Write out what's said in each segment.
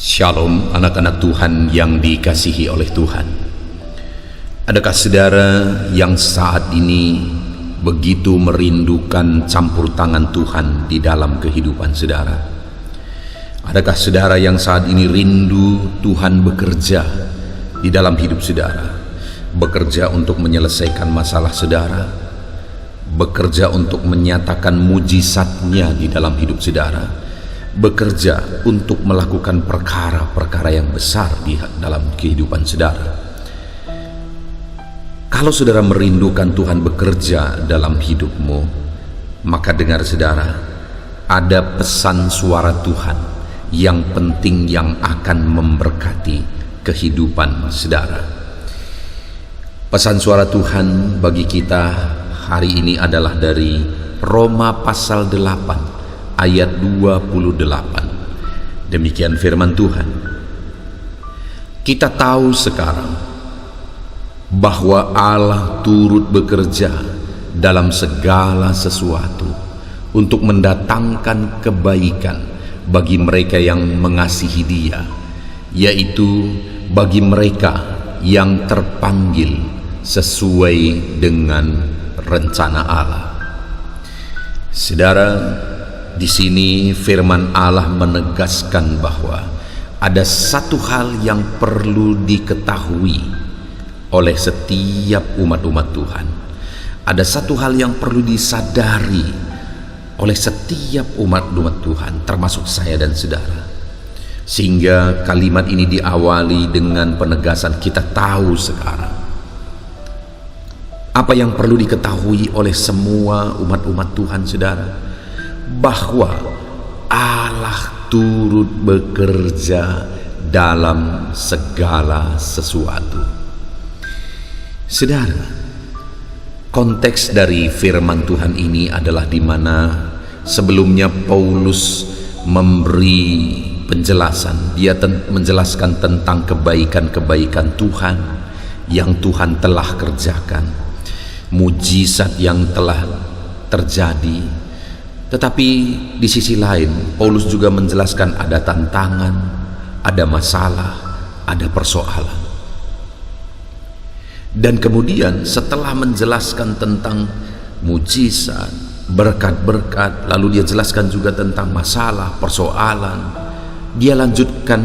Shalom anak-anak Tuhan yang dikasihi oleh Tuhan. Adakah saudara yang saat ini begitu merindukan campur tangan Tuhan di dalam kehidupan saudara? Adakah saudara yang saat ini rindu Tuhan bekerja di dalam hidup saudara? Bekerja untuk menyelesaikan masalah saudara, bekerja untuk menyatakan mujizatnya di dalam hidup saudara, bekerja untuk melakukan perkara-perkara yang besar di dalam kehidupan saudara. Kalau saudara merindukan Tuhan bekerja dalam hidupmu, maka dengar saudara, ada pesan suara Tuhan yang penting yang akan memberkati kehidupan saudara. Pesan suara Tuhan bagi kita hari ini adalah dari Roma pasal 8 ayat 28. Demikian firman Tuhan. Kita tahu sekarang bahwa Allah turut bekerja dalam segala sesuatu untuk mendatangkan kebaikan bagi mereka yang mengasihi Dia, yaitu bagi mereka yang terpanggil sesuai dengan rencana Allah. Saudara, di sini firman Allah menegaskan bahwa ada satu hal yang perlu diketahui oleh setiap umat-umat Tuhan. Ada satu hal yang perlu disadari oleh setiap umat-umat Tuhan, termasuk saya dan saudara. Sehingga kalimat ini diawali dengan penegasan kita tahu sekarang. Apa yang perlu diketahui oleh semua umat-umat Tuhan saudara? Bahwa Allah turut bekerja dalam segala sesuatu. Saudara, konteks dari firman Tuhan ini adalah di mana sebelumnya Paulus memberi penjelasan. Dia menjelaskan tentang kebaikan-kebaikan Tuhan yang Tuhan telah kerjakan, mujizat yang telah terjadi. Tetapi di sisi lain, Paulus juga menjelaskan ada tantangan, ada masalah, ada persoalan. Dan kemudian setelah menjelaskan tentang mujizat, berkat-berkat, lalu dia jelaskan juga tentang masalah, persoalan, dia lanjutkan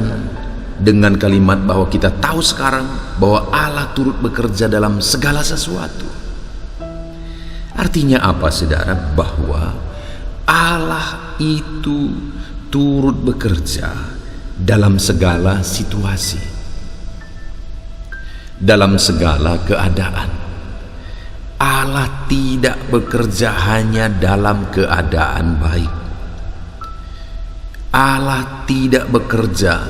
dengan kalimat bahwa kita tahu sekarang bahwa Allah turut bekerja dalam segala sesuatu. Artinya apa saudara? Bahwa Allah itu turut bekerja dalam segala situasi, dalam segala keadaan. Allah tidak bekerja hanya dalam keadaan baik. Allah tidak bekerja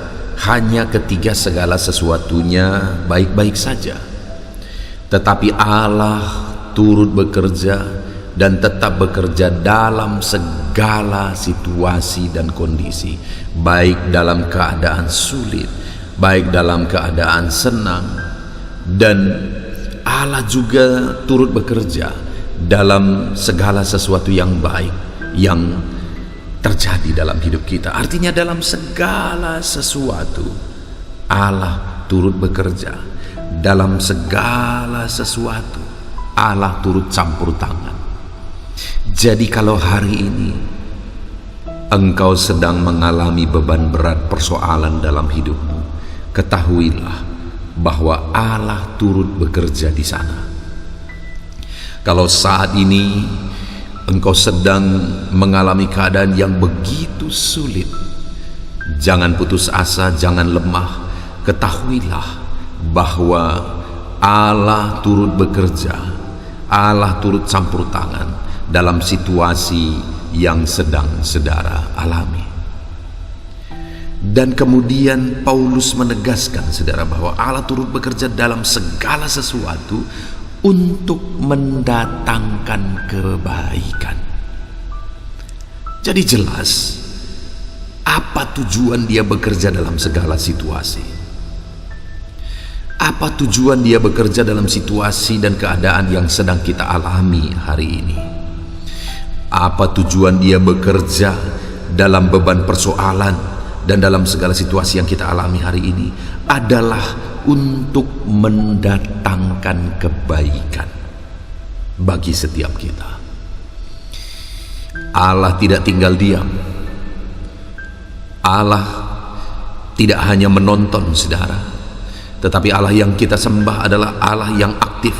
hanya ketika segala sesuatunya baik-baik saja. Tetapi Allah turut bekerja dan tetap bekerja dalam segala situasi dan kondisi, baik dalam keadaan sulit, baik dalam keadaan senang. Dan Allah juga turut bekerja dalam segala sesuatu yang baik yang terjadi dalam hidup kita. Artinya dalam segala sesuatu Allah turut bekerja. Dalam segala sesuatu Allah turut campur tangan. Jadi kalau hari ini engkau sedang mengalami beban berat persoalan dalam hidupmu, ketahuilah bahwa Allah turut bekerja di sana. Kalau saat ini engkau sedang mengalami keadaan yang begitu sulit, jangan putus asa, jangan lemah. Ketahuilah bahwa Allah turut bekerja, Allah turut campur tangan dalam situasi yang sedang saudara alami. Dan kemudian Paulus menegaskan saudara bahwa Allah turut bekerja dalam segala sesuatu untuk mendatangkan kebaikan. Jadi jelas apa tujuan dia bekerja dalam segala situasi. Apa tujuan dia bekerja dalam situasi dan keadaan yang sedang kita alami hari ini? Apa tujuan dia bekerja dalam beban persoalan, dan dalam segala situasi yang kita alami hari ini adalah untuk mendatangkan kebaikan bagi setiap kita. Allah tidak tinggal diam. Allah tidak hanya menonton, saudara, tetapi Allah yang kita sembah adalah Allah yang aktif,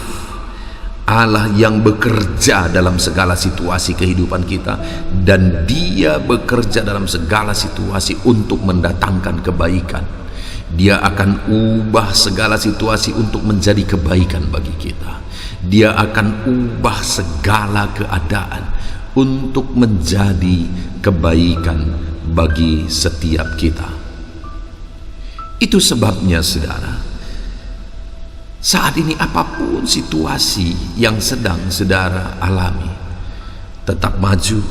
Allah yang bekerja dalam segala situasi kehidupan kita, dan Dia bekerja dalam segala situasi untuk mendatangkan kebaikan. Dia akan ubah segala situasi untuk menjadi kebaikan bagi kita. Dia akan ubah segala keadaan untuk menjadi kebaikan bagi setiap kita. Itu sebabnya, saudara, saat ini apapun situasi yang sedang saudara alami, tetap maju,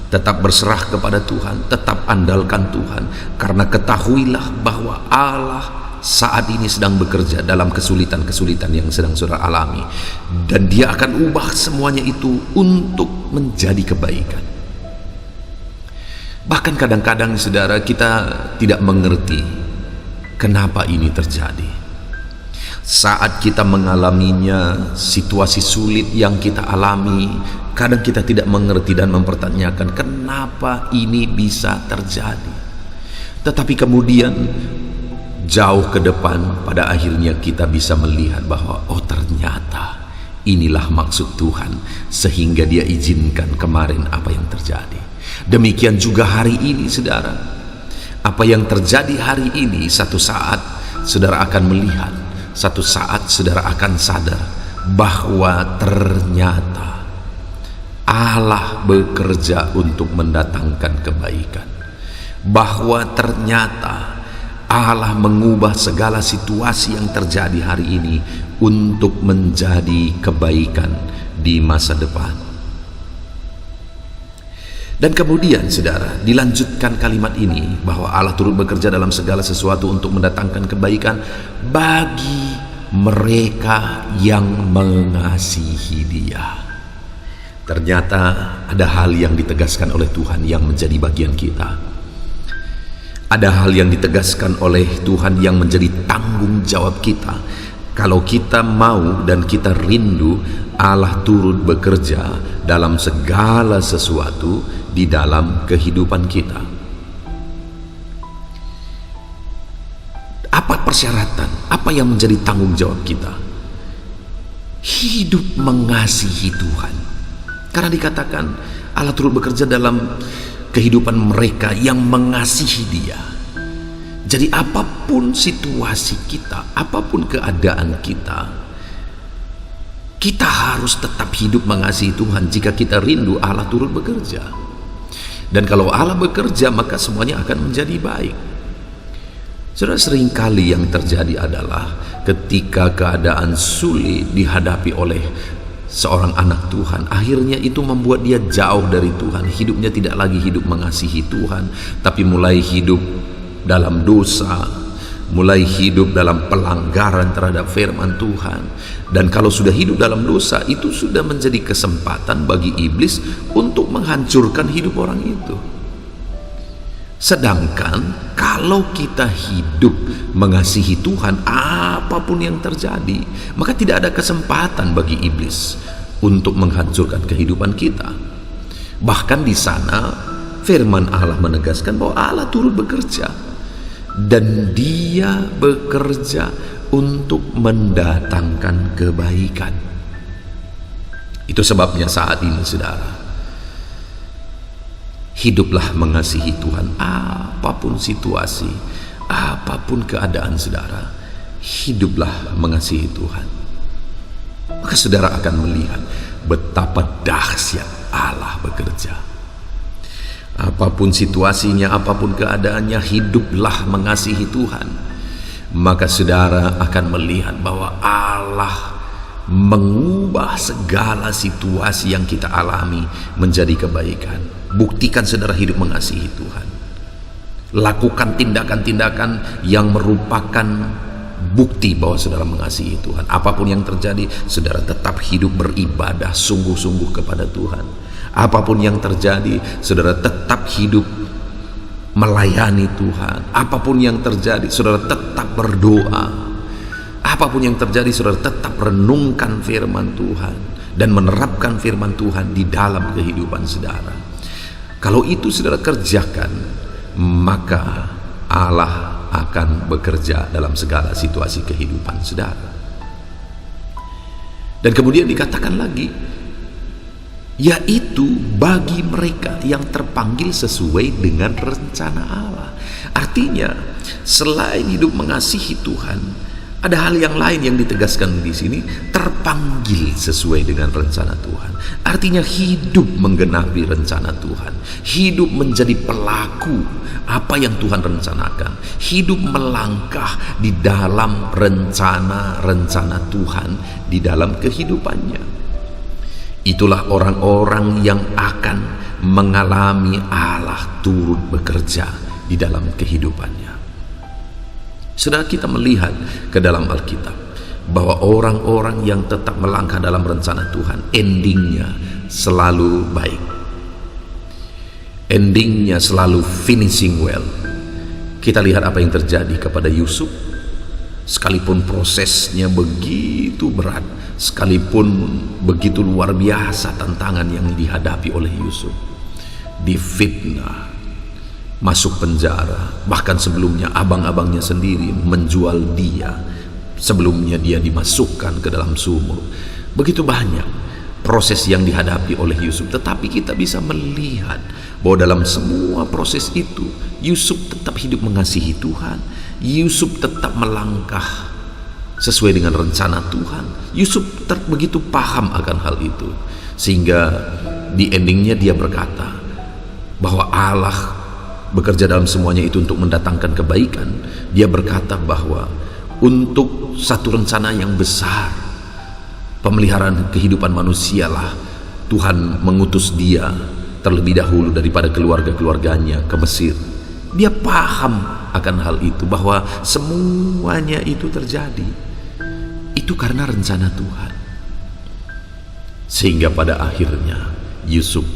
tetap berserah kepada Tuhan, tetap andalkan Tuhan, karena ketahuilah bahwa Allah saat ini sedang bekerja dalam kesulitan-kesulitan yang sedang saudara alami, dan Dia akan ubah semuanya itu untuk menjadi kebaikan. Bahkan kadang-kadang, saudara, kita tidak mengerti kenapa ini terjadi. Saat kita mengalaminya, situasi sulit yang kita alami, kadang kita tidak mengerti dan mempertanyakan kenapa ini bisa terjadi. Tetapi kemudian jauh ke depan, pada akhirnya kita bisa melihat bahwa oh, ternyata inilah maksud Tuhan, sehingga Dia izinkan kemarin apa yang terjadi. Demikian juga hari ini, saudara. Apa yang terjadi hari ini, satu saat saudara akan melihat, satu saat saudara akan sadar bahwa ternyata Allah bekerja untuk mendatangkan kebaikan, bahwa ternyata Allah mengubah segala situasi yang terjadi hari ini untuk menjadi kebaikan di masa depan. Dan kemudian, saudara, dilanjutkan kalimat ini bahwa Allah turut bekerja dalam segala sesuatu untuk mendatangkan kebaikan bagi mereka yang mengasihi Dia. Ternyata ada hal yang ditegaskan oleh Tuhan yang menjadi bagian kita. Ada hal yang ditegaskan oleh Tuhan yang menjadi tanggung jawab kita. Kalau kita mau dan kita rindu, Allah turut bekerja dalam segala sesuatu di dalam kehidupan kita. Apa persyaratan? Apa yang menjadi tanggung jawab kita? Hidup mengasihi Tuhan. Karena dikatakan Allah turut bekerja dalam kehidupan mereka yang mengasihi Dia. Jadi apapun situasi kita, apapun keadaan kita, kita harus tetap hidup mengasihi Tuhan. Jika kita rindu, Allah turut bekerja. Dan kalau Allah bekerja, maka semuanya akan menjadi baik. Saudara, seringkali yang terjadi adalah ketika keadaan sulit dihadapi oleh seorang anak Tuhan, akhirnya itu membuat dia jauh dari Tuhan. Hidupnya tidak lagi hidup mengasihi Tuhan, tapi mulai hidup dalam dosa, mulai hidup dalam pelanggaran terhadap firman Tuhan. Dan kalau sudah hidup dalam dosa, itu sudah menjadi kesempatan bagi iblis untuk menghancurkan hidup orang itu. Sedangkan kalau kita hidup mengasihi Tuhan, apapun yang terjadi, maka tidak ada kesempatan bagi iblis untuk menghancurkan kehidupan kita. Bahkan di sana firman Allah menegaskan bahwa Allah turut bekerja, dan Dia bekerja untuk mendatangkan kebaikan. Itu sebabnya saat ini, saudara, hiduplah mengasihi Tuhan. Apapun situasi, apapun keadaan saudara, hiduplah mengasihi Tuhan. Maka saudara akan melihat betapa dahsyat Allah bekerja. Apapun situasinya, apapun keadaannya, hiduplah mengasihi Tuhan. Maka saudara akan melihat bahwa Allah mengubah segala situasi yang kita alami menjadi kebaikan. Buktikan saudara hidup mengasihi Tuhan. Lakukan tindakan-tindakan yang merupakan bukti bahwa saudara mengasihi Tuhan. Apapun yang terjadi, saudara tetap hidup beribadah sungguh-sungguh kepada Tuhan. Apapun yang terjadi, saudara tetap hidup melayani Tuhan. Apapun yang terjadi, saudara tetap berdoa. Apapun yang terjadi, saudara tetap renungkan firman Tuhan dan menerapkan firman Tuhan di dalam kehidupan saudara. Kalau itu saudara kerjakan, maka Allah akan bekerja dalam segala situasi kehidupan saudara. Dan kemudian dikatakan lagi, yaitu bagi mereka yang terpanggil sesuai dengan rencana Allah. Artinya, selain hidup mengasihi Tuhan, ada hal yang lain yang ditegaskan di sini, terpanggil sesuai dengan rencana Tuhan. Artinya hidup menggenapi rencana Tuhan, hidup menjadi pelaku apa yang Tuhan rencanakan, hidup melangkah di dalam rencana-rencana Tuhan di dalam kehidupannya. Itulah orang-orang yang akan mengalami Allah turut bekerja di dalam kehidupannya. Saudara, kita melihat ke dalam Alkitab bahwa orang-orang yang tetap melangkah dalam rencana Tuhan, endingnya selalu baik. Endingnya selalu finishing well. Kita lihat apa yang terjadi kepada Yusuf. Sekalipun prosesnya begitu berat, sekalipun begitu luar biasa tantangan yang dihadapi oleh Yusuf, difitnah, masuk penjara, bahkan sebelumnya abang-abangnya sendiri menjual dia, sebelumnya dia dimasukkan ke dalam sumur. Begitu banyak proses yang dihadapi oleh Yusuf, tetapi kita bisa melihat bahwa dalam semua proses itu Yusuf tetap hidup mengasihi Tuhan. Yusuf tetap melangkah sesuai dengan rencana Tuhan. Yusuf begitu paham akan hal itu, sehingga di endingnya dia berkata bahwa Allah bekerja dalam semuanya itu untuk mendatangkan kebaikan. Dia berkata bahwa untuk satu rencana yang besar, pemeliharaan kehidupan manusialah Tuhan mengutus dia terlebih dahulu daripada keluarga-keluarganya ke Mesir. Dia paham akan hal itu, bahwa semuanya itu terjadi itu karena rencana Tuhan. Sehingga pada akhirnya Yusuf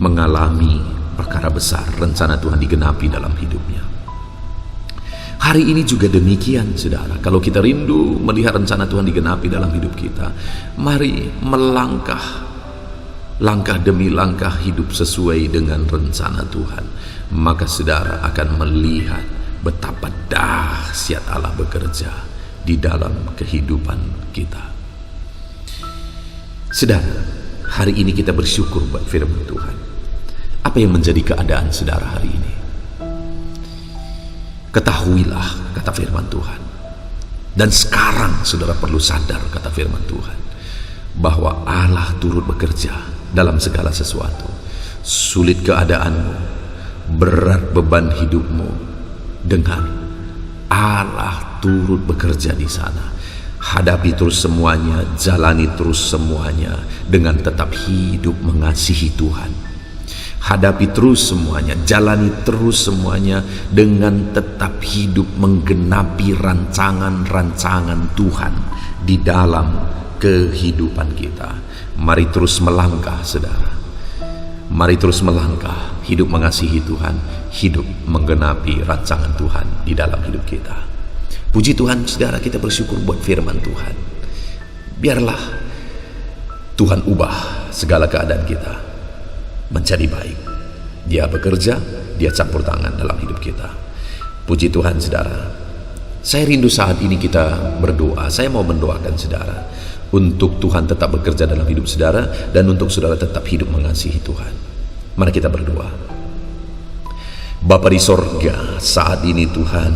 mengalami perkara besar, rencana Tuhan digenapi dalam hidupnya. Hari ini juga demikian, saudara. Kalau kita rindu melihat rencana Tuhan digenapi dalam hidup kita, mari melangkah, langkah demi langkah hidup sesuai dengan rencana Tuhan. Maka saudara akan melihat betapa dahsyat Allah bekerja di dalam kehidupan kita. Saudara, hari ini kita bersyukur buat firman Tuhan. Apa yang menjadi keadaan saudara hari ini? Ketahuilah, kata firman Tuhan. Dan sekarang saudara perlu sadar, kata firman Tuhan, bahwa Allah turut bekerja dalam segala sesuatu. Sulit keadaanmu, berat beban hidupmu, dengar, Allah turut bekerja di sana. Hadapi terus semuanya, jalani terus semuanya dengan tetap hidup mengasihi Tuhan. Hadapi terus semuanya, jalani terus semuanya dengan tetap hidup menggenapi rancangan-rancangan Tuhan di dalam kehidupan kita. Mari terus melangkah, saudara. Mari terus melangkah, hidup mengasihi Tuhan, hidup menggenapi rancangan Tuhan di dalam hidup kita. Puji Tuhan, saudara, kita bersyukur buat firman Tuhan. Biarlah Tuhan ubah segala keadaan kita menjadi baik. Dia bekerja, dia campur tangan dalam hidup kita. Puji Tuhan, saudara. Saya rindu saat ini kita berdoa. Saya mau mendoakan saudara untuk Tuhan tetap bekerja dalam hidup saudara, dan untuk saudara tetap hidup mengasihi Tuhan. Mari kita berdoa. Bapa di sorga, saat ini Tuhan,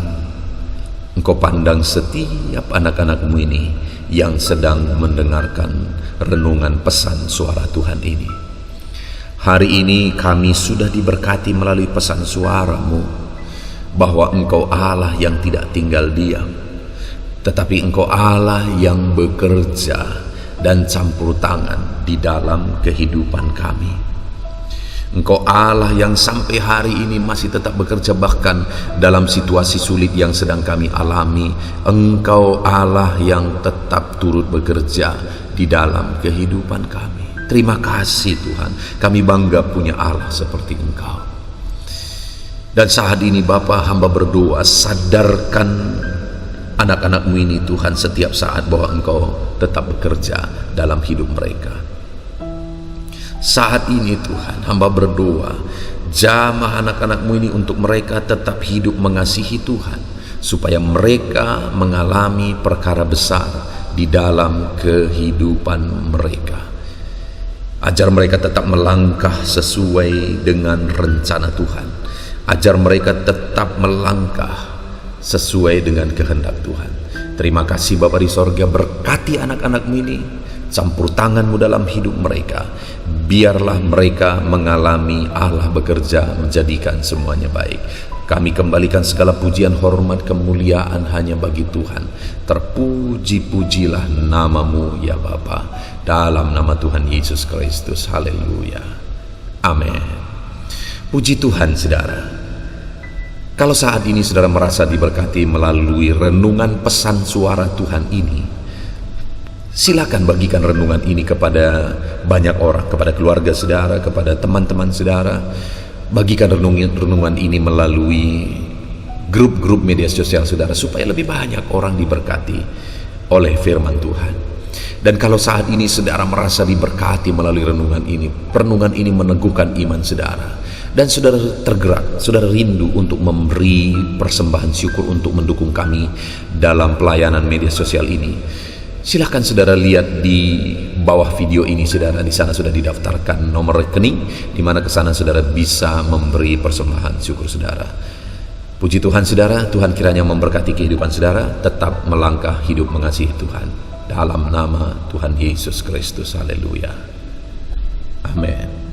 Engkau pandang setiap anak-anak-Mu ini yang sedang mendengarkan renungan pesan suara Tuhan ini. Hari ini kami sudah diberkati melalui pesan suara-Mu, bahwa Engkau Allah yang tidak tinggal diam, tetapi Engkau Allah yang bekerja dan campur tangan di dalam kehidupan kami. Engkau Allah yang sampai hari ini masih tetap bekerja, bahkan dalam situasi sulit yang sedang kami alami. Engkau Allah yang tetap turut bekerja di dalam kehidupan kami. Terima kasih Tuhan, kami bangga punya Allah seperti Engkau. Dan saat ini Bapa, hamba berdoa, sadarkan anak-anak-Mu ini Tuhan setiap saat bahwa Engkau tetap bekerja dalam hidup mereka. Saat ini Tuhan, hamba berdoa, jamah anak-anak-Mu ini untuk mereka tetap hidup mengasihi Tuhan, supaya mereka mengalami perkara besar di dalam kehidupan mereka. Ajar mereka tetap melangkah sesuai dengan rencana Tuhan. Ajar mereka tetap melangkah sesuai dengan kehendak Tuhan. Terima kasih Bapa di sorga, berkati anak-anak-Mu ini, campur tangan-Mu dalam hidup mereka. Biarlah mereka mengalami Allah bekerja menjadikan semuanya baik. Kami kembalikan segala pujian, hormat, kemuliaan hanya bagi Tuhan. Terpuji-pujilah nama-Mu ya Bapa, dalam nama Tuhan Yesus Kristus. Haleluya. Amin. Puji Tuhan saudara. Kalau saat ini saudara merasa diberkati melalui renungan pesan suara Tuhan ini, silakan bagikan renungan ini kepada banyak orang, kepada keluarga saudara, kepada teman-teman saudara. Bagikan renungan ini melalui grup-grup media sosial saudara, supaya lebih banyak orang diberkati oleh firman Tuhan. Dan kalau saat ini saudara merasa diberkati melalui renungan ini meneguhkan iman saudara, dan saudara tergerak, saudara rindu untuk memberi persembahan syukur untuk mendukung kami dalam pelayanan media sosial ini, silakan saudara lihat di bawah video ini saudara. Di sana sudah didaftarkan nomor rekening, di mana ke sana saudara bisa memberi persembahan syukur saudara. Puji Tuhan saudara, Tuhan kiranya memberkati kehidupan saudara, tetap melangkah hidup mengasihi Tuhan. Dalam nama Tuhan Yesus Kristus. Haleluya. Amin.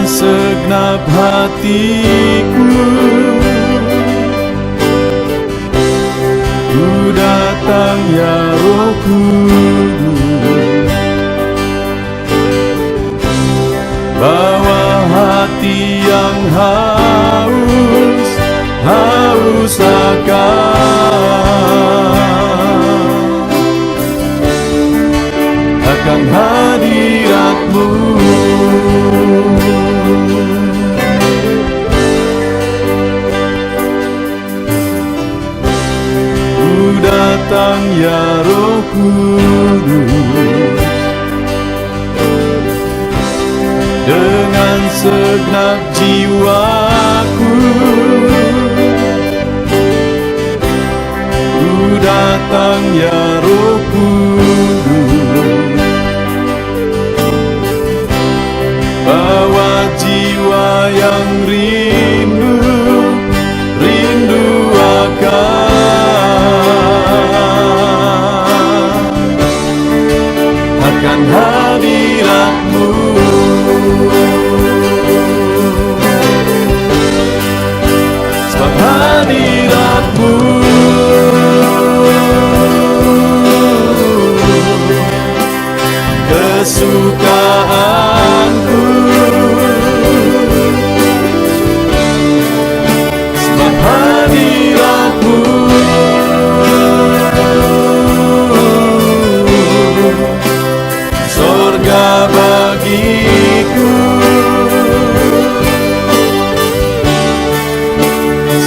Segenap hatiku ku datang ya Roh Kudus, bawa hati yang haus akan hadirat-Mu. Datang ya Roh Kudus, dengan segenap jiwaku ku datang ya Roh Kudus, bawa jiwa yang rindu akan hadirat-Mu. Sebab hadirat-Mu kesukaanku, sebab hadirat-Mu sorga bagiku,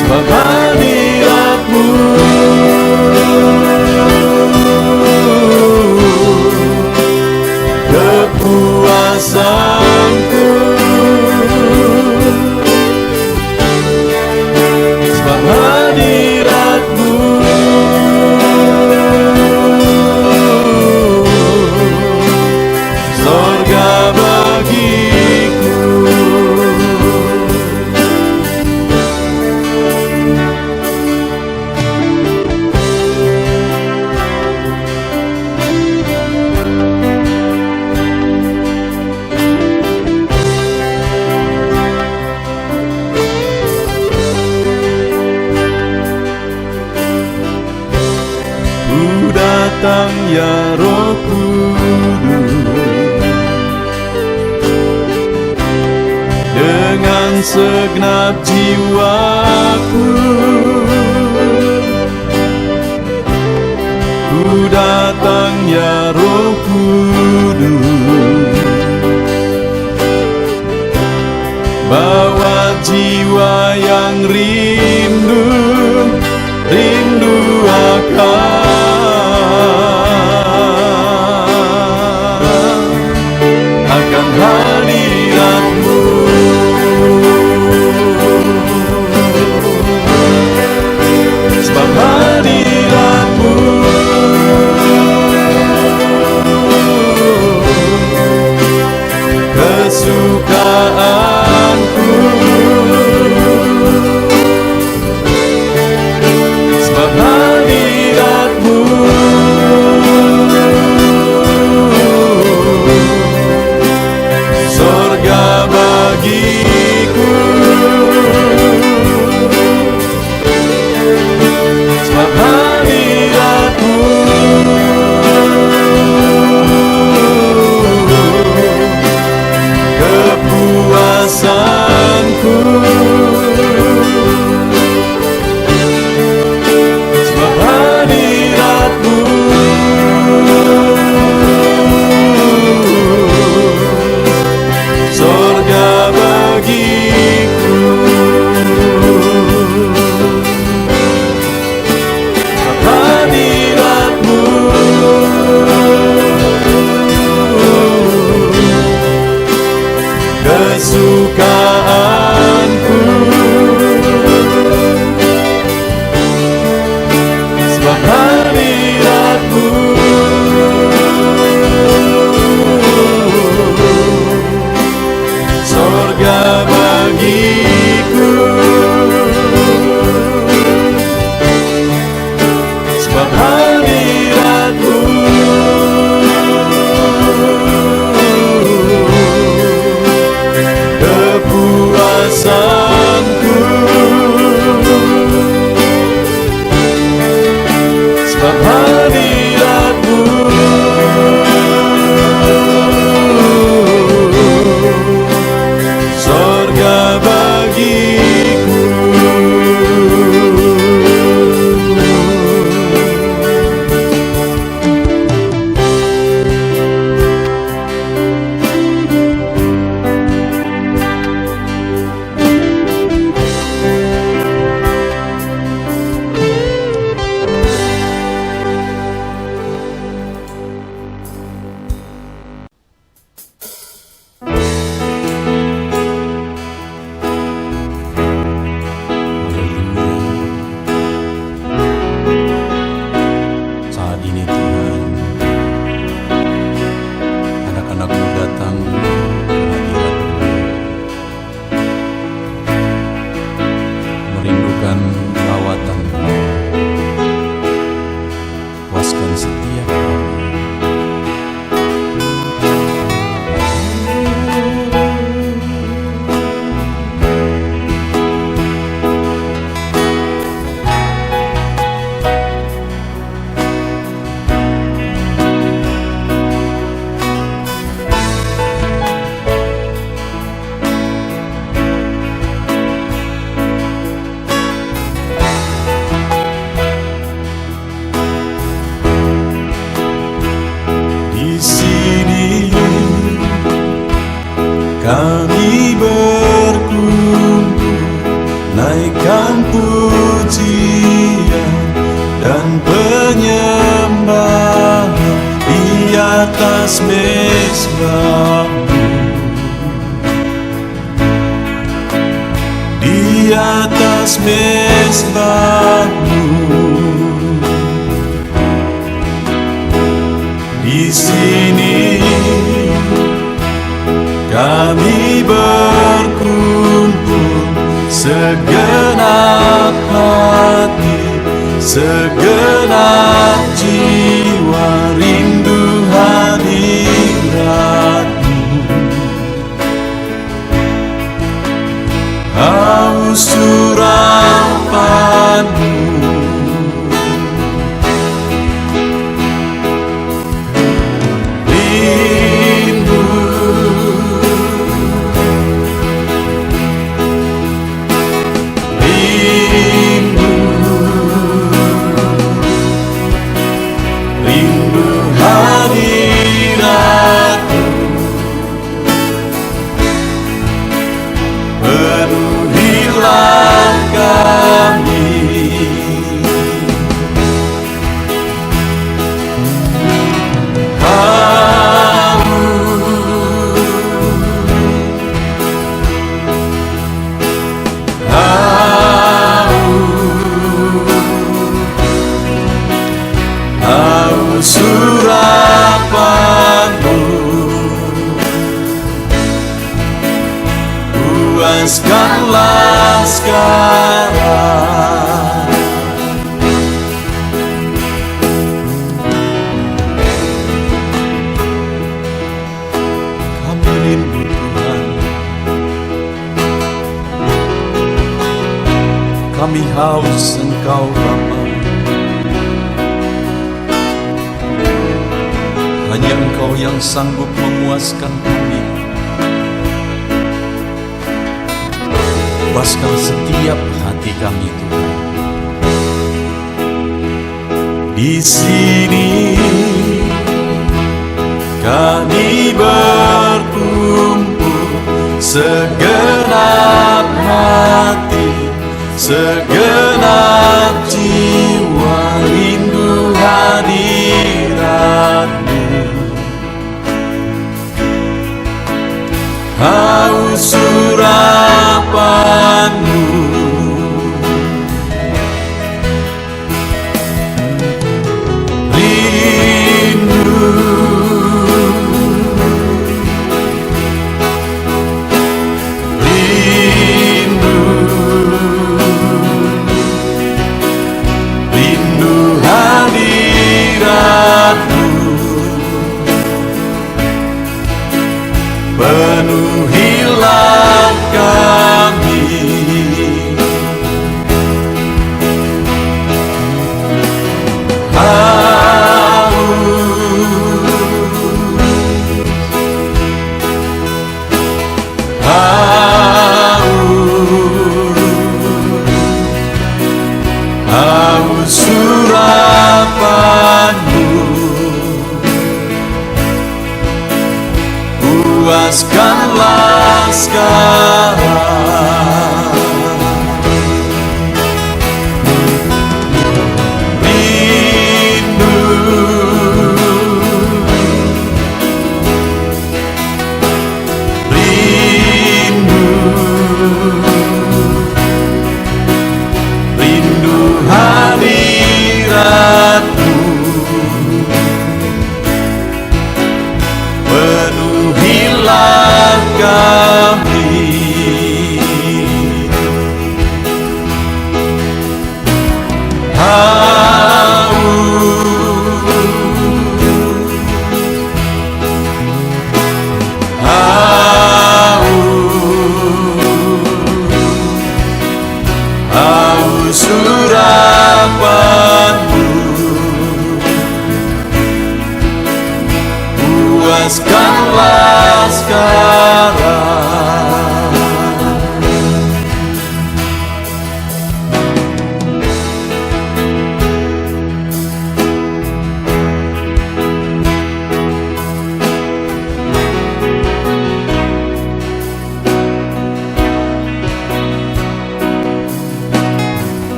sebab hadirat-Mu kepuasanku, sebab hadirat-Mu sorga bagiku. datang ya Roh Kudus, dengan segenap jiwaku ku datang ya Roh Kudus, bawa jiwa yang rindu akan hadirat-Mu. Sebab hadirat-Mu kesukaanku, sebab hadirat-Mu sorga bagiku, sebab hadirat-Mu kepuasanku, sebab hadirat-Mu sorga bagiku, sebab hadirat-Mu kesukaanku, sebab hadirat-Mu sorga bagiku, sebab hadirat-Mu kepuasanku, sebab hadirat-Mu sorga bagiku. Saat ini Tuhan, anak-anak-Mu datang ke hadirat-Mu, merindukan lawatan-Mu. Puaskan setiap kami. Kami berkumpul, naikkan pujian dan penyembahan di atas mezbah-Mu, di atas mezbah-Mu. Di sini kami berkumpul, segenap hati, segenap jiwa rindu hadirat-Mu, haus urapan-Mu. haus Engkau Bapa. Hanya Engkau yang sanggup memuaskan kami. Puaskan setiap hati kami Tuhan. Di sini kami berkumpul, segenap hati, segenap jiwa rindu hadirat-Mu. Haus urapan-Mu, penuhilah kami. Haus urapan-Mu, puaskanlah sekarang. Rindu, rindu, rindu hadirat-Mu. Penuhilah kami. Haus urapan-Mu, puaskanlah sekarang.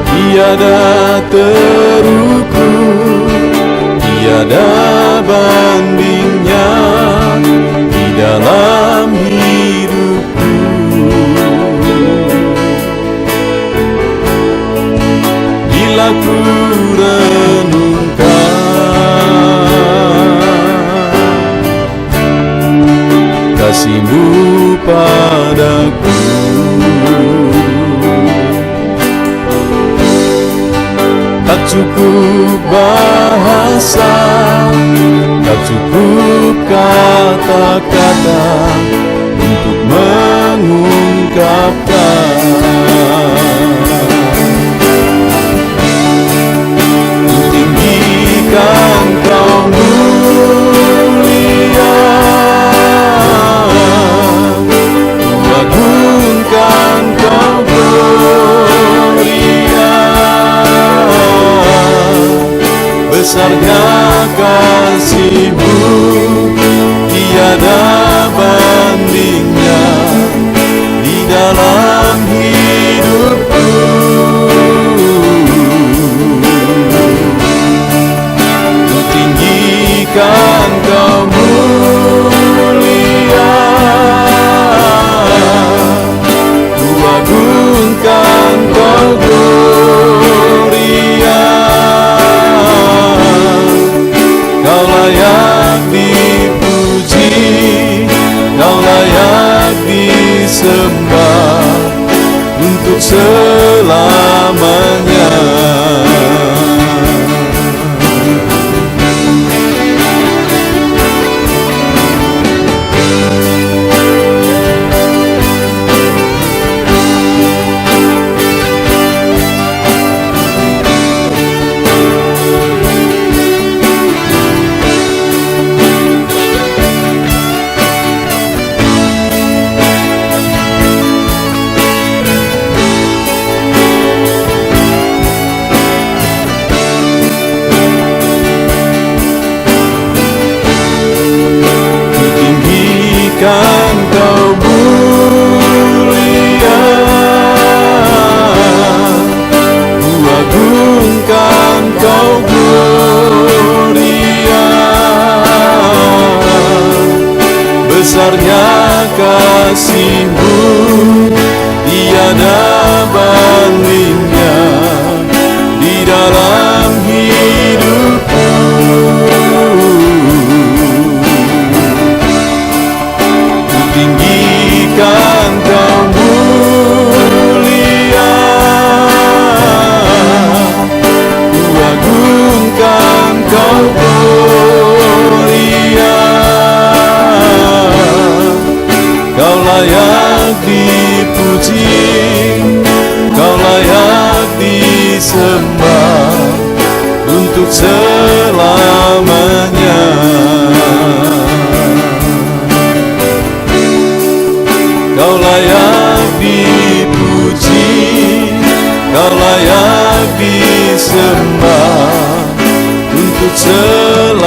Tiada terukur, tiada bandingnya di dalam hidupku. Bila ku renungkan kasih-Mu padaku, tak cukup bahasa, tak cukup kata-kata untuk mengungkapkan. Tinggikan Kau mulia, Besarnya kasih-Mu, tiada bandingnya di dalam hidupku. Ku tinggikan Kau mulia, ku agungkan Kau gloria. Kau layak dipuji, Kau layak disembah untuk selamanya. Kan Kau mulia, ku agungkan Kau gloria. Besarnya kasih-Mu, tiada bandingnya di dalam hidupku. Tinggikan Kau mulia, ku agungkan Kau gloria. Kau layak dipuji, Kau layak disembah untuk selamanya. Kau layak dipuji, Kau layak disembah untuk selamanya.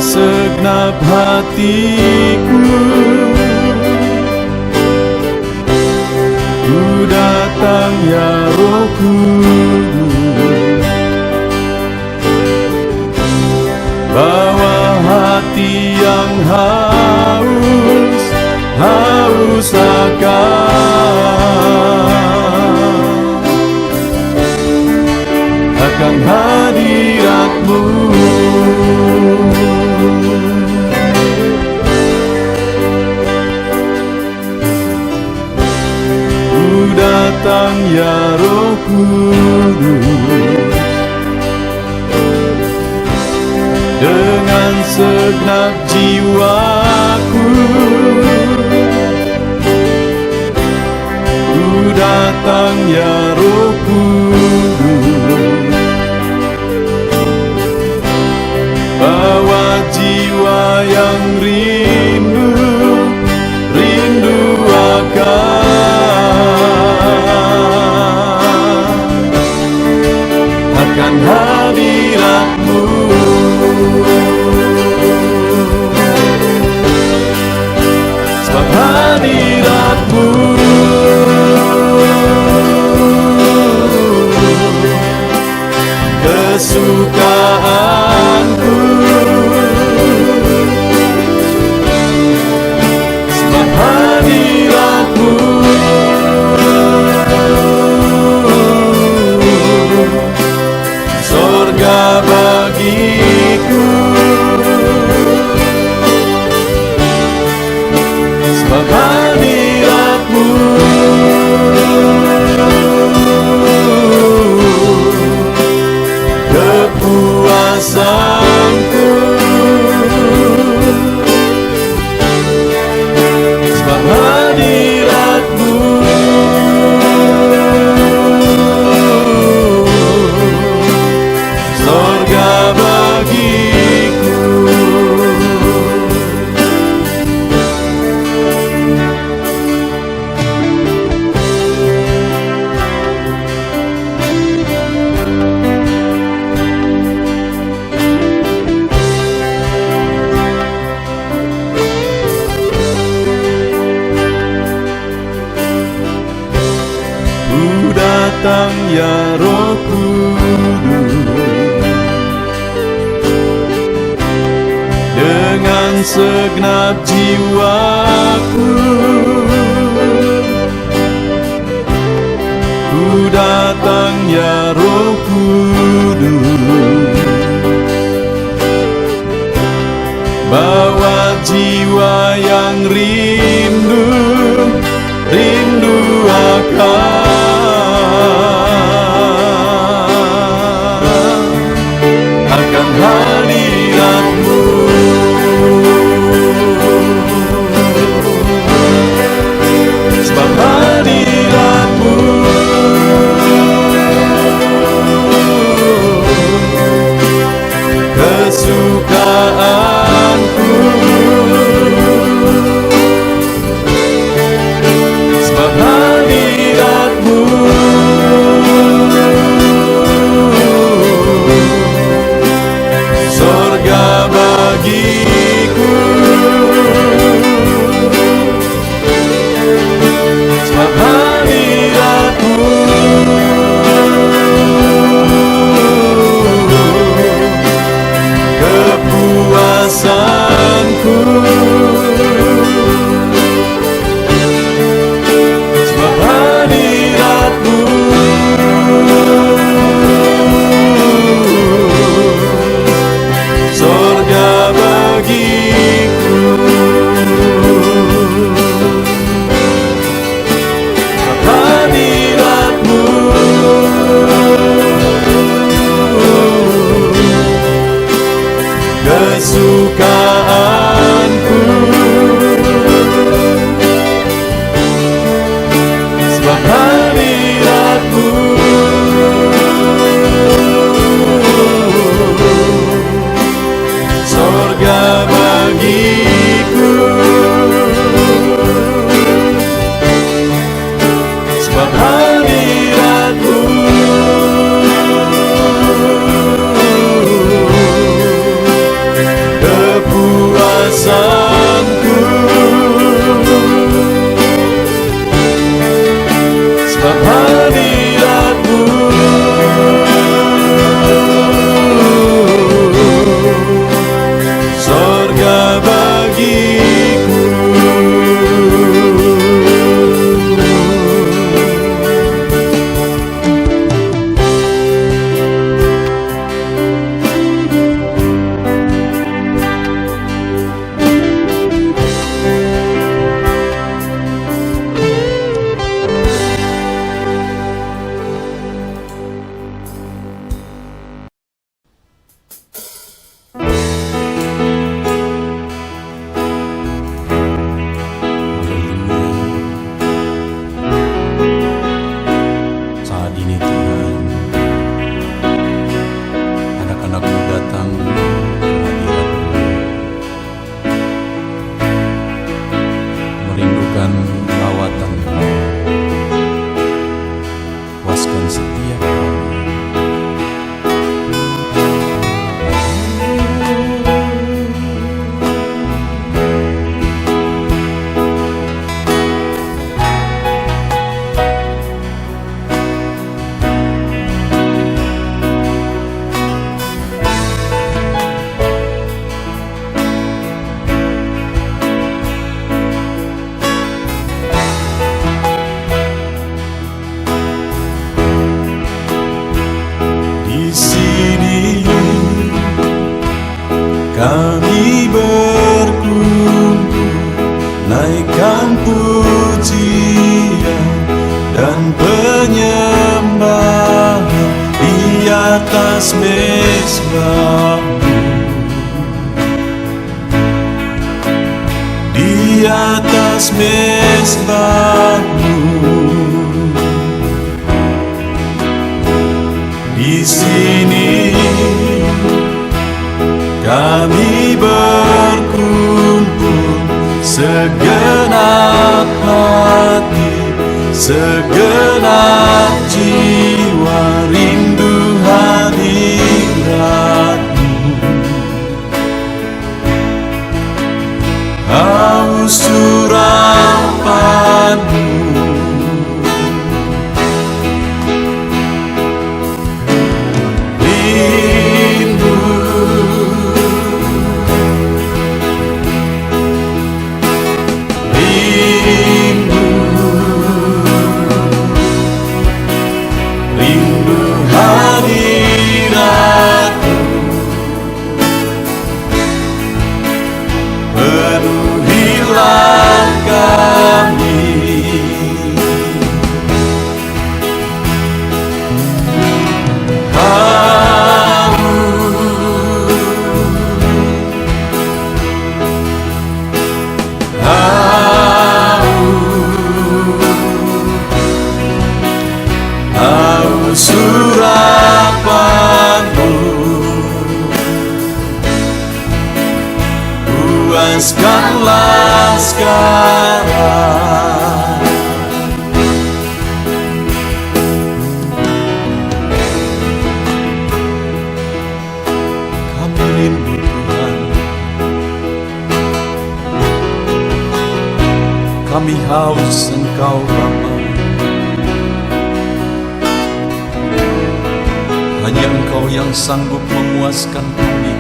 Segenap hatiku ku datang ya Roh Kudus, bawa hati yang haus akan hadirat-Mu. Datang ya Roh Kudus, dengan segenap jiwaku ku datang ya Roh Kudus, bawa jiwa yang rindu akan hadirat-Mu. Sebab hadirat-Mu datang ya Roh Kudus, dengan segenap jiwaku ku datang ya Roh Kudus, bawa jiwa yang rindu akan hadirat-Mu. Sebab hadirat-Mu kesukaanku, sebab hadirat-Mu sorga bagiku, sebab hadirat-Mu kepuasanku, sebab hadirat-Mu sorga bagiku, sebab hadirat-Mu kesukaanku, sebab hadirat-Mu sorga bagiku, sebab hadirat-Mu kepuasanku, sebab hadirat-Mu sorga bagiku. Saat ini Tuhan, anak-anak-Mu datang ke hadirat-Mu, merindukan lawatan-Mu. Puaskan setiap kami. Kami berkumpul, naikkan pujian dan penyembahan di atas mezbah-Mu, di atas mezbah-Mu. Di sini kami berkumpul, segenap hati, segenap jiwa rindu hadirat-Mu, haus surapan-Mu. urapanmu, puaskanlah sekarang. Kami rindu Tuhan, kami haus Engkau Bapa. Hanya Engkau yang sanggup memuaskan kami.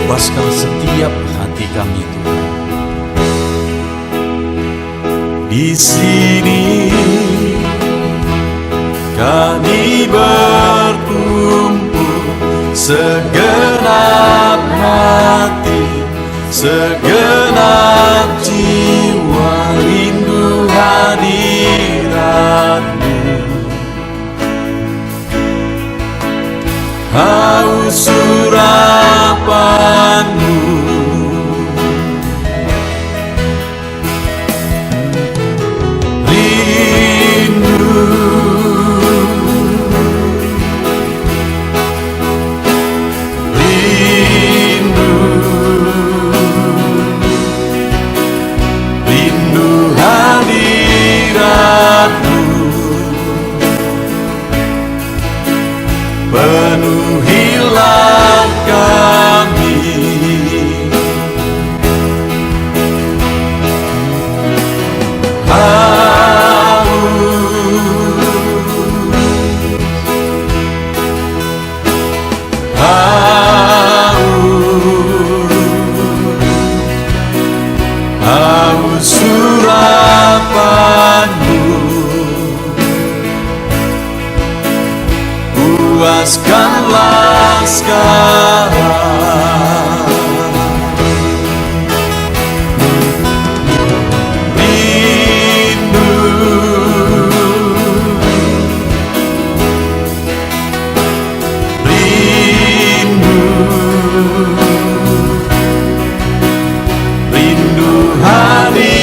Puaskan setiap hati kami Tuhan. Di sini kami berkumpul, segenap hati, segenap jiwa, rindu hadirat-Mu. Haus urapan-Mu, rindu, rindu, rindu hadirat-Mu. Penuhilah kami, haus urapan-Mu, puaskanlah sekarang. Rindu, rindu, rindu hadirat-Mu.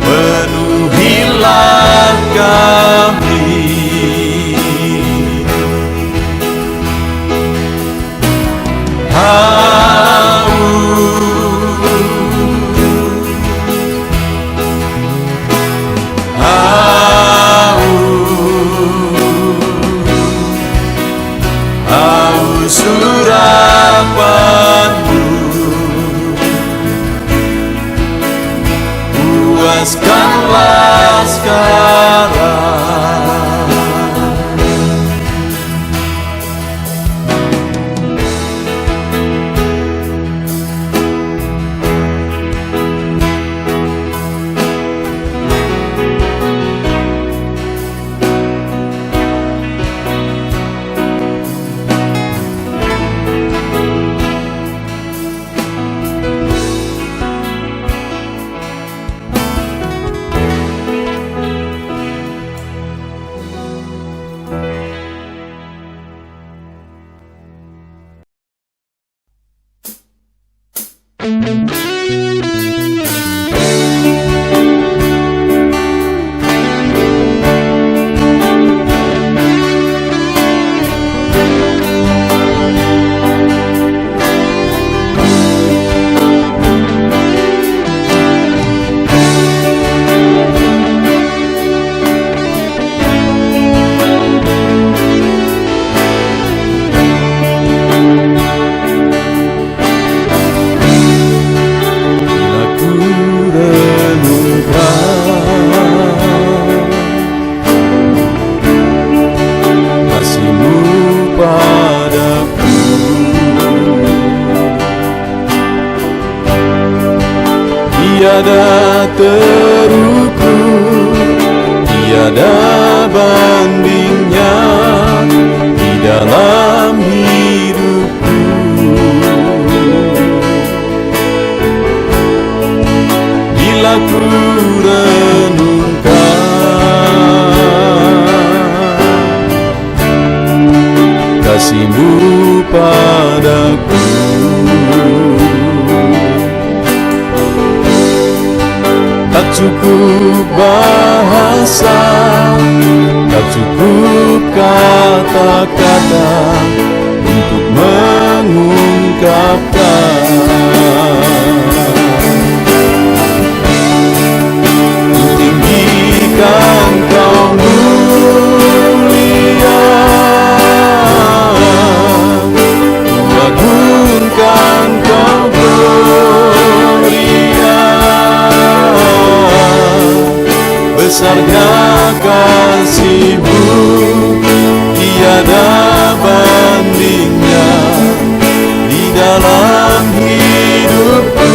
Penuhilah kami, haus urapan-Mu, puaskanlah sekarang. Tiada terukur, tiada bandingnya di dalam hidupku. Bila ku renungkan kasih-Mu padaku, cukup bahasa, tak cukup kata-kata untuk mengungkapkan. Tinggikan Kau mulia, agungkan Kau gloria, besarnya kasih-Mu tiada bandingnya di dalam hidupku.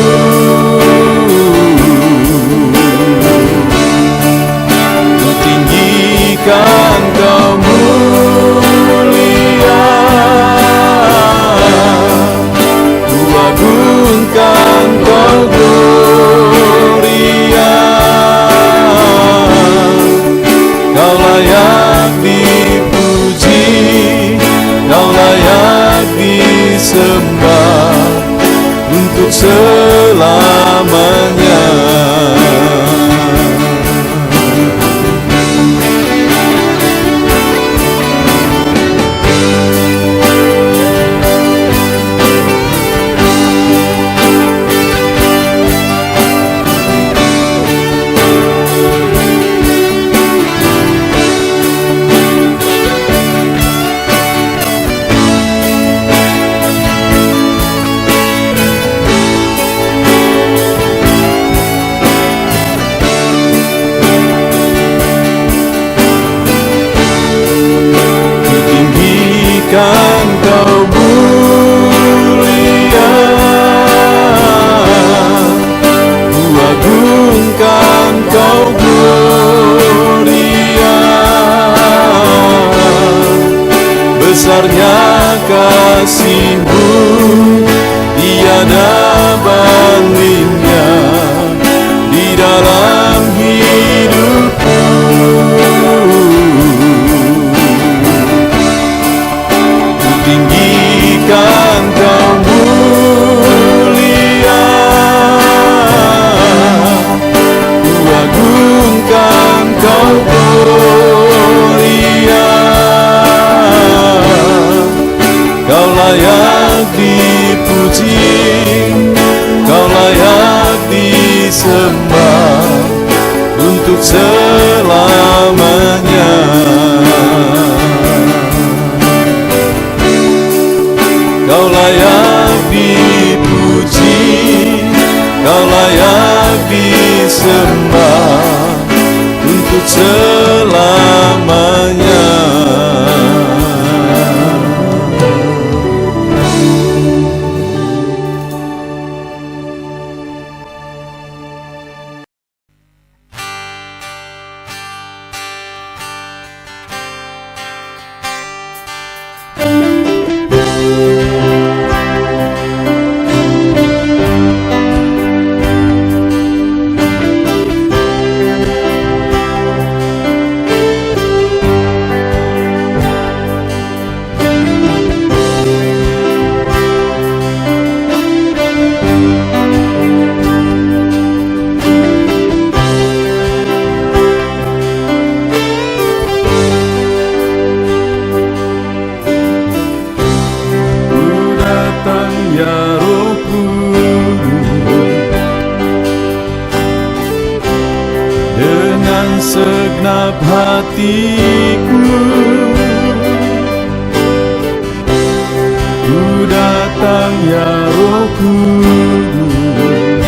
Ku tinggikan Kau mulia, ku agungkan Kau gloria, Kau layak dipuji, Kau layak disembah untuk selamanya. Tinggikan Kau mulia, ku agungkan Kau gloria, besarnya kasih-Mu tiada bandingnya di dalam hidupku. Tinggikan Kau mulia, ku agungkan Kau gloria, Kau layak dipuji, Kau layak disembah untuk selamanya. Kau layak dipuji, Kau layak disembah untuk selamanya. Segenap hatiku ku datang ya Roh Kudus,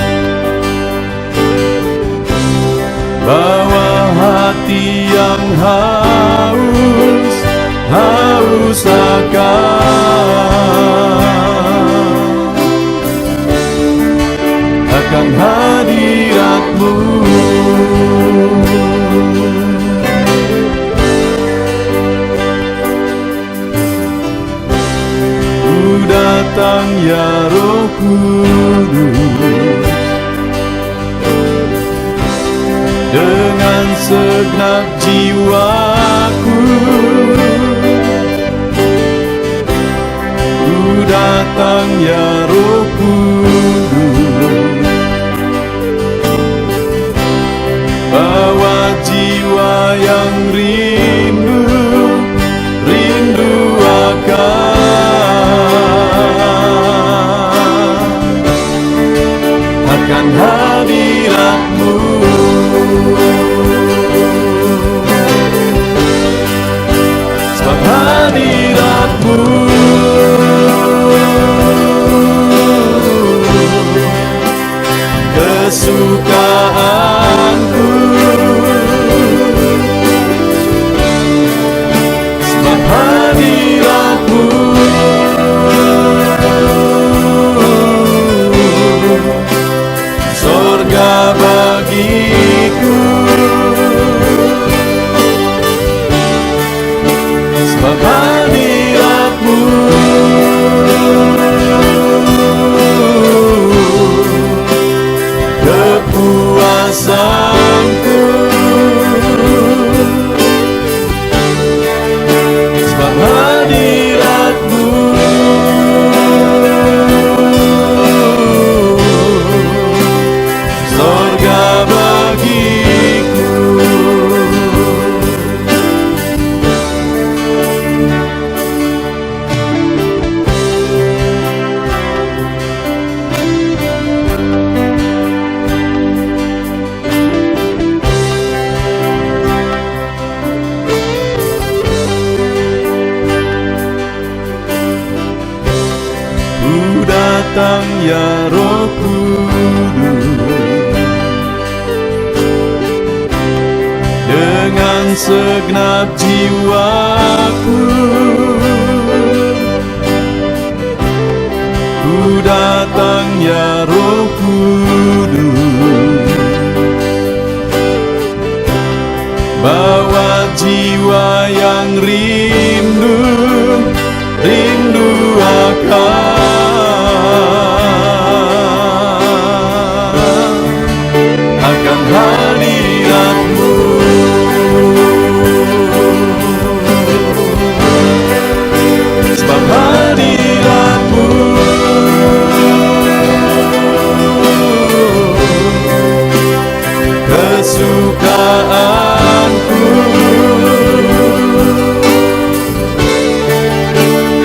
bawa hati yang haus akan hadirat-Mu. Datang ya Roh Kudus, dengan segenap jiwaku ku datang ya Roh Kudus, akan hadirat-Mu. Sebab hadirat-Mu kesukaanku. Sebab hadirat-Mu surga bagiku. Sebab hadirat-Mu kepuasanku. Sebab hadirat-Mu surga bagiku. Ku datang ya Roh Kudus dengan segenap jiwaku. Ku datang ya Roh Kudus, bawa jiwa yang rindu akan hadirat-Mu. Sebab hadirat-Mu kesukaanku.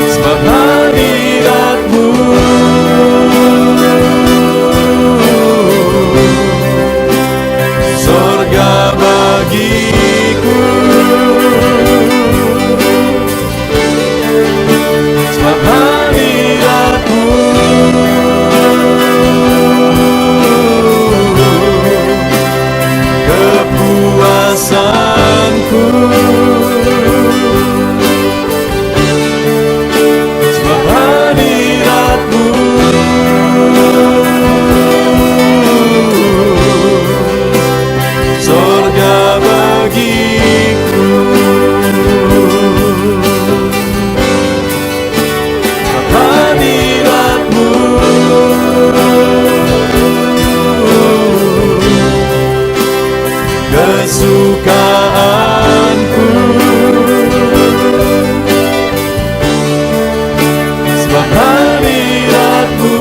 Sebab hadirat-Mu surga bagiku. Sebab hadirat-Mu kepuasanku. Sebab hadirat-Mu surga bagiku. Sebab hadirat-Mu kesukaanku. Sebab hadirat-Mu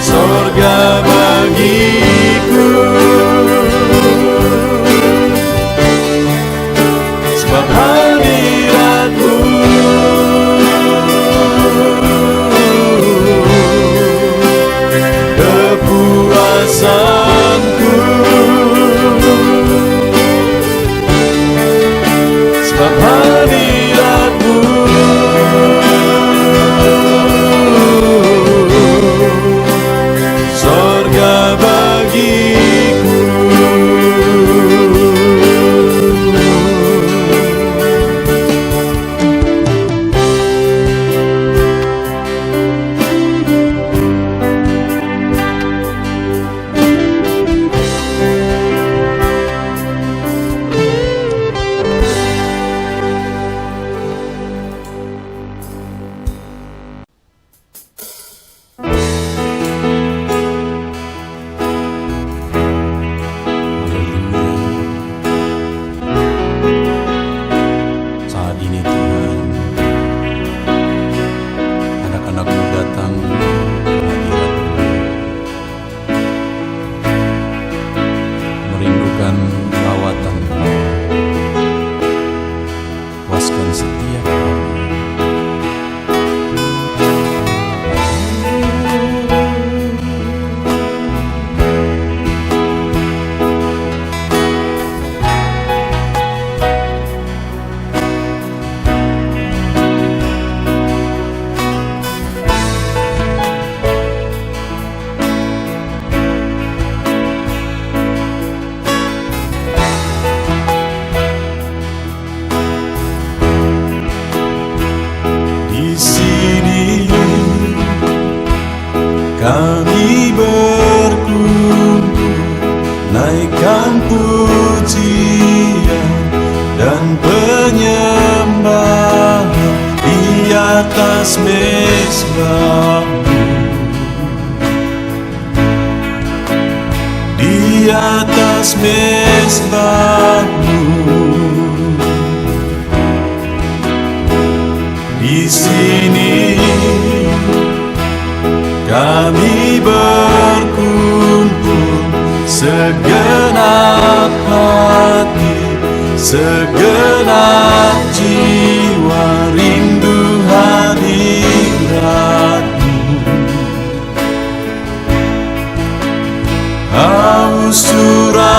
surga bagiku. Sebab hadirat-Mu kepuasanku. mezbahmu, di atas mezbahmu. Di sini kami berkumpul, segenap hati, segenap jiwa, rindu hadiratmu. Haus urapanmu,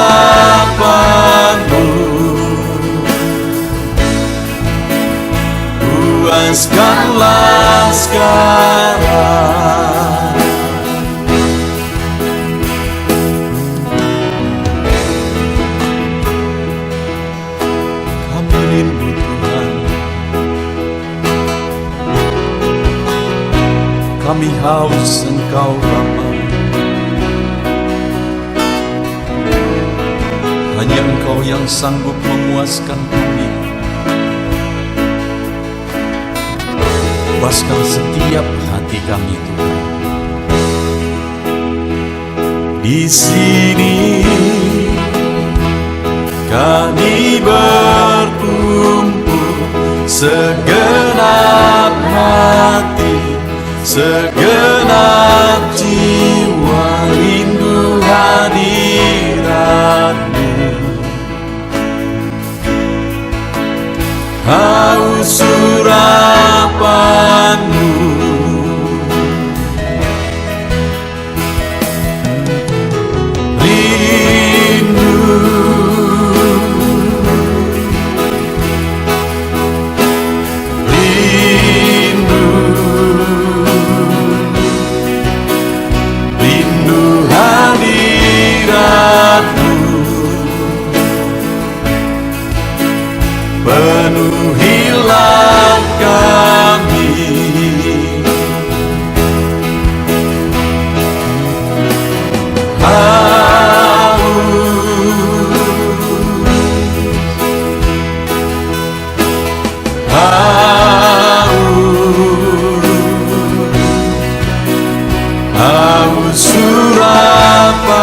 surapanmu, puaskanlah sekarang. Kami rindu Tuhan, kami haus Engkau Bapa. Hanya Engkau yang sanggup memuaskan kami. Puaskan setiap hati kami, Tuhan. Di sini kami berkumpul, segenap hati, segenap jiwa, rindu hadiratmu. Haus urapanmu, rindu, rindu, rindu hadiratmu. Penuhilah kami, haus urapanmu,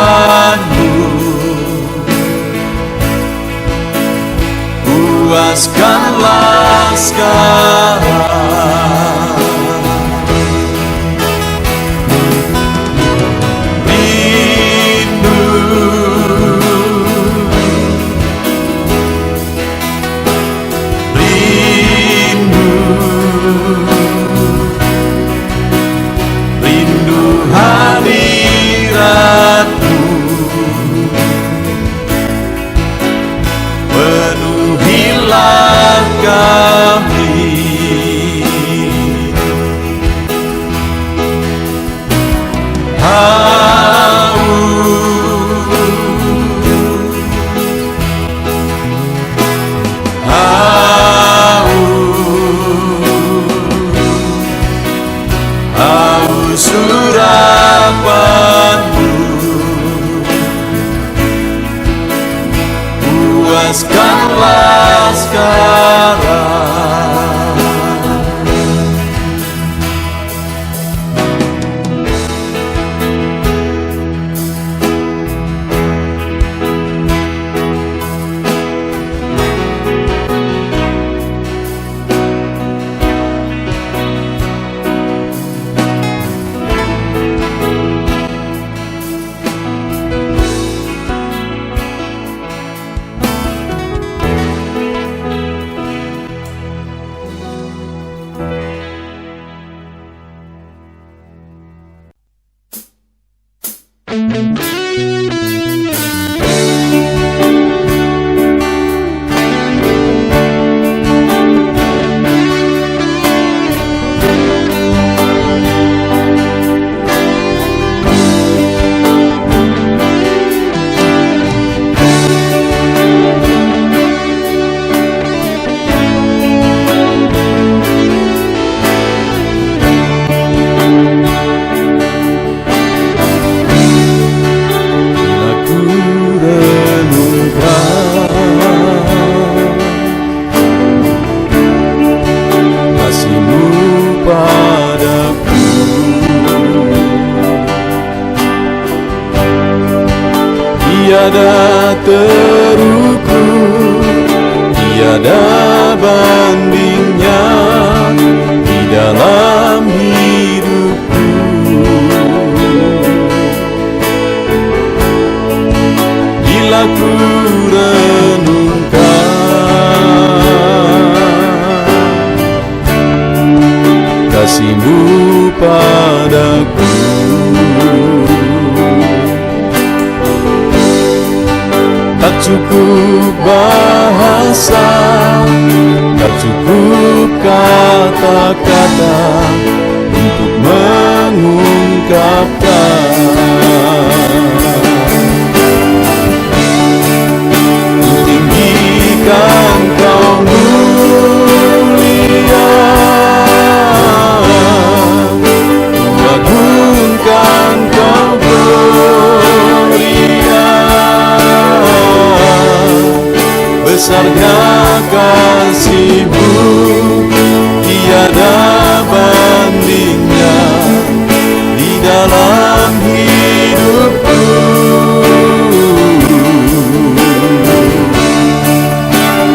puaskanlah sekarang. Rindu, rindu, rindu hadiratmu. Penuhilah kami, haus urapanmu, puaskanlah sekarang. tiada bandingnya di dalam hidupku. Bila ku renungkan kasih-Mu padaku, tak cukup bahasa, tak cukup kata-kata untuk mengungkapkan. Ku tinggikan Kau mulia, ku agungkan Kau gloria. Besarnya kasih-Mu, tiada bandingnya di dalam hidupku.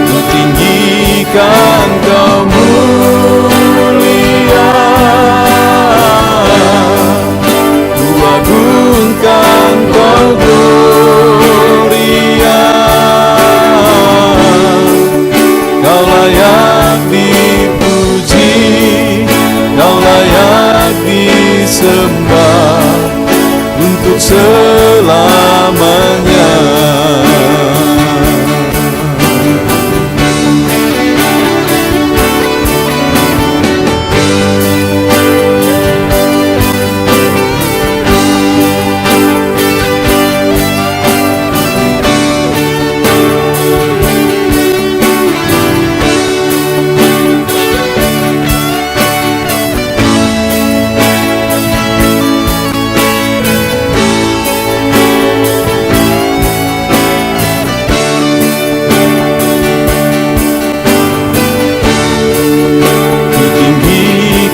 Ku tinggikan Kau mulia, ku agungkan Kau gloria. Kau layak dipuji, Kau layak disembah untuk selamanya.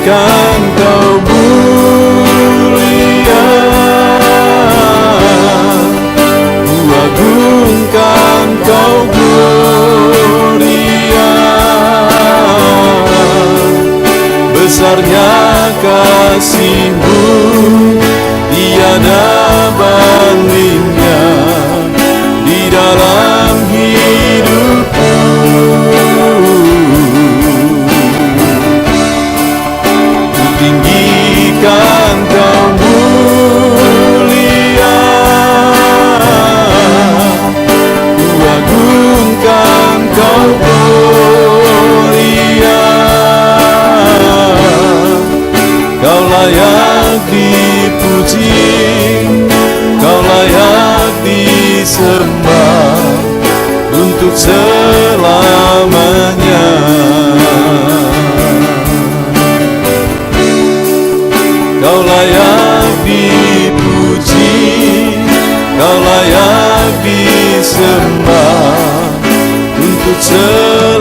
Kan Kau mulia, ku agungkan Kau gloria. Besarnya kasih-Mu, tiada bandingnya di dalam hidupku. Tinggikan Kau mulia, ku agungkan Kau gloria. Kau layak dipuji, Kau layak disembah untuk selamanya. Kau layak dipuji, Kau layak disembah untuk selamanya.